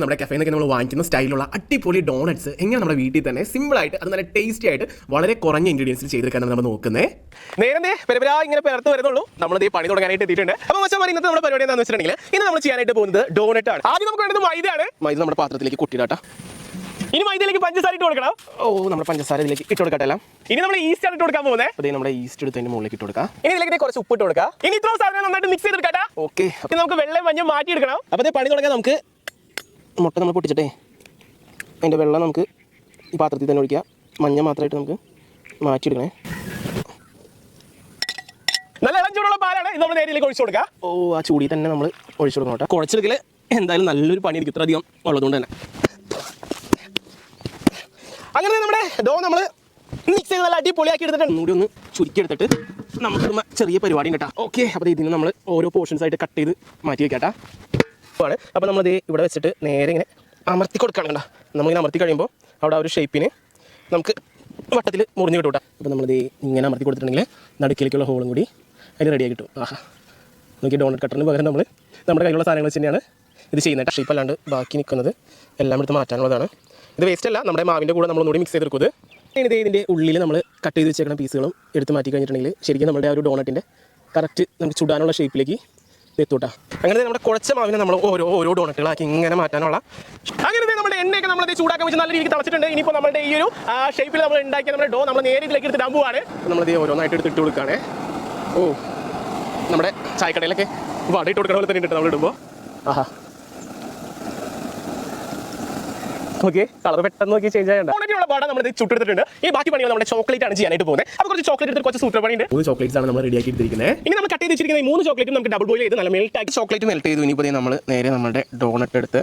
നമ്മുടെ കഫേയിൽ നിന്നൊക്കെ നമ്മൾ വാങ്ങിക്കുന്ന സ്റ്റൈലുള്ള അടിപൊളി ഡോണറ്റ്സ് എങ്ങനെ നമ്മുടെ വീട്ടിൽ തന്നെ സിമ്പിളായിട്ട് അത് നല്ല ടേസ്റ്റി ആയിട്ട് വളരെ കുറഞ്ഞ ഇൻഗ്രീഡിയൻസിൽ ചെയ്തെടുക്കാനാണ് നമ്മൾ നോക്കുന്നത്. നേരത്തെ ഇങ്ങനെ പേർത്ത് വരുന്നുള്ളൂ. നമ്മൾ ഈ പണി തുടങ്ങാനായിട്ട് എത്തിയിട്ടുണ്ട്. അപ്പോൾ മച്ചാൻ ഇന്നത്തെ നമ്മുടെ പരിപാടി എന്താണെന്ന് വെച്ചിട്ടുണ്ടെങ്കിൽ ഇന്ന് നമ്മൾ ചെയ്യാനായിട്ട് പോകുന്നത് ഡോണറ്റ് ആണ്. ആദ്യം നമുക്ക് വേണ്ടത് മൈദയാണ്. മൈദ നമ്മുടെ പാത്രത്തിലേക്ക് കൊട്ടിയിടാം. ഇനി മൈദയിലേക്ക് പഞ്ചസാര ഇട്ട് കൊടുക്കണം. നമ്മുടെ പഞ്ചസാര ഇതിലേക്ക് ഇട്ട് കൊടുക്കട്ടെ. ഇനി നമ്മൾ ഈസ്റ്റ് ആണ് ഇട്ട് കൊടുക്കാൻ പോകുന്നത്. അപ്പോൾ നമ്മുടെ ഈസ്റ്റ് എടുത്തതിന്റെ മുകളിലേക്ക് ഇട്ട് കൊടുക്കാം. ഇനി ഇതിലേക്ക് കുറച്ച് ഉപ്പ് ഇട്ട് കൊടുക്കാം. ഇനി ഇത്രയും സാധനം നന്നായിട്ട് മിക്സ് ചെയ്തെടുക്കാം. ഓക്കെ, അപ്പോൾ നമുക്ക് വെള്ളം മഞ്ഞ മാറ്റി എടുക്കണം. അപ്പോൾ പണി തുടങ്ങാൻ നമുക്ക് മുട്ട നമ്മൾ പൊട്ടിച്ചിട്ടേ അതിൻ്റെ വെള്ളം നമുക്ക് ഈ പാത്രത്തിൽ തന്നെ ഒഴിക്കുക. മഞ്ഞ മാത്രമായിട്ട് നമുക്ക് മാറ്റിയെടുക്കണേ. നല്ല ഇളം ചൂടുള്ള പാലാണ് ഇത്. നമ്മൾ നേരിലേക്ക് ഒഴിച്ചു കൊടുക്കുക. ആ ചൂടി തന്നെ നമ്മൾ ഒഴിച്ചു കൊടുക്കണം കേട്ടോ. കുഴച്ചെടുക്കൽ എന്തായാലും നല്ലൊരു പണിയായിരിക്കും ഇത്ര അധികം ഉള്ളതുകൊണ്ട് തന്നെ. അങ്ങനെ നമ്മുടെ ഡോ നമ്മൾ മിക്സ് ചെയ്ത് നല്ല അടിപൊളിയാക്കി എടുത്തിട്ട് ഒന്നുകൂടി ഒന്ന് ചുരുക്കി എടുത്തിട്ട് നമുക്ക് ചെറിയ പരിപാടി ഉണ്ട് കേട്ടോ. ഓക്കെ, അപ്പോൾ ഇതിന് നമ്മൾ ഓരോ പോർഷൻസ് ആയിട്ട് കട്ട് ചെയ്ത് മാറ്റി വെക്കാം കേട്ടോ. അപ്പോൾ നമ്മളത് ഇവിടെ വെച്ചിട്ട് നേരെ ഇങ്ങനെ അമർത്തി കൊടുക്കണം കേട്ടോ. നമ്മളിങ്ങനെ അമർത്തി കഴിയുമ്പോൾ അവിടെ ആ ഒരു ഷേപ്പിന് നമുക്ക് വട്ടത്തിൽ മുറിഞ്ഞ് കിട്ടും കേട്ടോ. അപ്പോൾ നമ്മളിത് ഇങ്ങനെ അമർത്തി കൊടുത്തിട്ടുണ്ടെങ്കിൽ നടുക്കിലേക്കുള്ള ഹോളും കൂടി അതിന് റെഡിയാക്കി കിട്ടും. നോക്കി ഡോണറ്റ് കട്ടറിന് പകരം നമ്മൾ നമ്മുടെ കയ്യിലുള്ള സാധനങ്ങൾ വെച്ച് തന്നെയാണ് ഇത് ചെയ്യുന്നത്. ഷേപ്പ് അല്ലാണ്ട് ബാക്കി നിൽക്കുന്നത് എല്ലാം എടുത്ത് മാറ്റാനുള്ളതാണ്. ഇത് വേസ്റ്റ് അല്ല, നമ്മുടെ മാവിൻ്റെ കൂടെ നമ്മളൊന്നുകൂടി മിക്സ് ചെയ്തെടുക്കുന്നത്. ഇതിൻ്റെ ഉള്ളിൽ നമ്മൾ കട്ട് ചെയ്ത് വെച്ചേക്കുന്ന പീസുകളും എടുത്ത് മാറ്റി കഴിഞ്ഞിട്ടുണ്ടെങ്കിൽ ശരിക്കും നമ്മുടെ ആ ഒരു ഡോണറ്റിൻ്റെ കറക്റ്റ് നമുക്ക് ചുടാനുള്ള ഷേപ്പിലേക്ക് എത്തൂട്ടാ. അങ്ങനെ നമ്മുടെ കുഴച്ച മാവിനെ നമ്മൾ ഓരോ ഡോണറ്റുകളാക്കി ഇങ്ങനെ മാറ്റാനുള്ള. അങ്ങനെ നമ്മുടെ എണ്ണയൊക്കെ നമ്മളത് ചൂടാക്കാൻ വെച്ച് നല്ല രീതിക്ക് തിളച്ചിട്ടുണ്ട്. ഇനിയിപ്പോൾ നമ്മുടെ ഈ ഒരു ഷേപ്പിൽ നമ്മൾ ഉണ്ടാക്കിയ നമ്മുടെ ഡോ നമ്മൾ നേരെ ഇതിലേക്ക് എടുത്തിട്ട് പോവാണ്. നമ്മളത് ഓരോന്നായിട്ട് എടുത്തിട്ട് കൊടുക്കുകയാണ്. നമ്മുടെ ചായക്കടയിലൊക്കെ വടയിട്ട് കൊടുക്കണ പോലെ തന്നെ ഉണ്ട് നമ്മൾ ഇടുമ്പോൾ. ഓക്കെ, കളർ പെട്ടെന്ന് നോക്കി ചേഞ്ച് ആയതുകൊണ്ട് പാടാൻ നമ്മൾ ചുട്ടെടുത്തിട്ടുണ്ട്. ഈ ബാക്കി പണികൾ നമ്മുടെ ചോക്ലേറ്റ് ആണ് ചെയ്യാനായിട്ട് പോകുന്നത്. അപ്പോൾ കുറച്ച് ചോക്ലേറ്റ് എടുത്ത് കുറച്ച് സൂപ്പർ പണിയുണ്ട്. 3 ചോക്ലേറ്റ്സ് ആണ് നമ്മൾ റെഡിയാക്കി എടുത്തിരിക്കുന്നത്. ഇനി നമ്മൾ കട്ട് ചെയ്ത് വെച്ചിരിക്കുന്ന ഈ 3 ചോക്ലേറ്റും നമുക്ക് ഡബിൾ ബോയിൽ ചെയ്ത് നല്ല മെൽറ്റ് ആക്കി ചോക്ലേറ്റ് മെൽറ്റ് ചെയ്തു. ഇനിയിപ്പോൾ നമ്മൾ നേരെ നമ്മുടെ ഡോണറ്റ് എടുത്ത്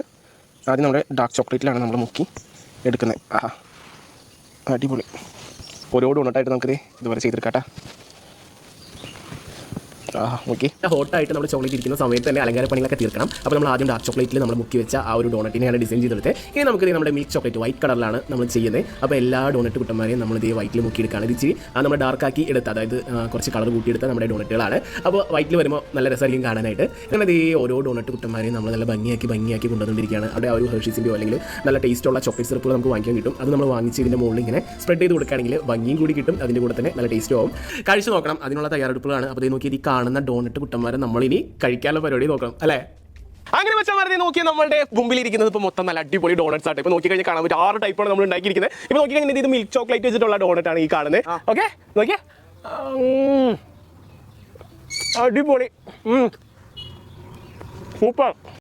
ആദ്യം നമ്മുടെ ഡാർക്ക് ചോക്ലേറ്റിലാണ് നമ്മൾ മുക്കി എടുക്കുന്നത്. അടിപൊളി. ഓരോ ഡോണറ്റായിട്ട് നമുക്കിത് ഇതുപോലെ ചെയ്തെടുക്കാം. ഓക്കെ, ഹോട്ടായിട്ട് നമ്മൾ ചോക്ലേറ്റ് ഇരിക്കുന്ന സമയത്ത് തന്നെ അലങ്കാര പണികളൊക്കെ തീർക്കണം. അപ്പോൾ നമ്മൾ ആദ്യം ഡാർക്ക് ചോക്ലേറ്റിൽ നമ്മൾ മുക്കി വെച്ച ആ ഒരു ഡോണറ്റിനെയാണ് ഡിസൈൻ ചെയ്തെടുത്തത്. ഇനി നമുക്ക് നമ്മുടെ മിൽക്ക് ചോക്ലേറ്റ് വൈറ്റ് കളറിലാണ് നമ്മൾ ചെയ്യുന്നത്. അപ്പോൾ എല്ലാ ഡോണറ്റ് കുട്ടന്മാരെയും നമ്മൾ ഇതേ വൈറ്റിൽ മുക്കിയെടുക്കുകയാണ്. ഇത് ഇച്ചിരി നമ്മൾ ഡാർക്കാക്കി എടുത്ത്, അതായത് കുറച്ച് കളർ കൂട്ടിയെടുത്ത നമ്മുടെ ഡോണറ്റുകളാണ്. അപ്പോൾ വൈറ്റിൽ വരുമ്പോൾ നല്ല രസമായിരിക്കും കാണാനായിട്ട്. അങ്ങനെ ഇതേ ഓരോ ഡോണറ്റ് കുട്ടന്മാരെയും നമ്മൾ നല്ല ഭംഗിയാക്കി കൊണ്ടുവന്നിരിക്കുകയാണ്. അവിടെ ആ ഒരു ഹെർഷീസിൻ്റെയോ അല്ലെങ്കിൽ നല്ല ടേസ്റ്റുള്ള ചോക്ലേറ്റ് സിറപ്പുകൾ നമുക്ക് വാങ്ങിക്കാൻ കിട്ടും. അത് നമ്മൾ വാങ്ങിച്ച് ഇതിൻ്റെ മുകളിൽ ഇങ്ങനെ സ്പ്രെഡ് ചെയ്ത് കൊടുക്കുകയാണെങ്കിൽ ഭംഗിയും കൂടി കിട്ടും. അതിൻ്റെ കൂടെ തന്നെ നല്ല ടേസ്റ്റും ആവും. കഴിച്ച് നോക്കണം, അതിനുള്ള തയ്യാറെടുപ്പുകളാണ്. അപ്പോൾ ഇത് നോക്കി ഈ കാണുന്ന ഡോണറ്റ് കുട്ടന്മാരെ നമ്മളിനി കഴിക്കാനുള്ള പരിപാടി നോക്കണം അല്ലേ. അങ്ങനെ വെച്ചാൽ മതി. നോക്കി നമ്മുടെ മുമ്പിലിരിക്കുന്നത് ഇപ്പോൾ മൊത്തം നല്ല അടിപൊളി ഡോണറ്റ്സ് ആയിട്ട്. ഇപ്പോൾ നോക്കി കഴിഞ്ഞാൽ കാണാൻ പറ്റും 6 ടൈപ്പാണ് നമ്മൾ ഉണ്ടാക്കിയിരിക്കുന്നത്. ഇപ്പോൾ നോക്കി കഴിഞ്ഞാൽ ഇത് മിൽക്ക് ചോക്ലേറ്റ് വെച്ചിട്ടുള്ള ഡോണറ്റ് ആണ് ഈ കാണുന്നത്. ഓക്കെ, നോക്കിയേ, അടിപൊളി, സൂപ്പർ.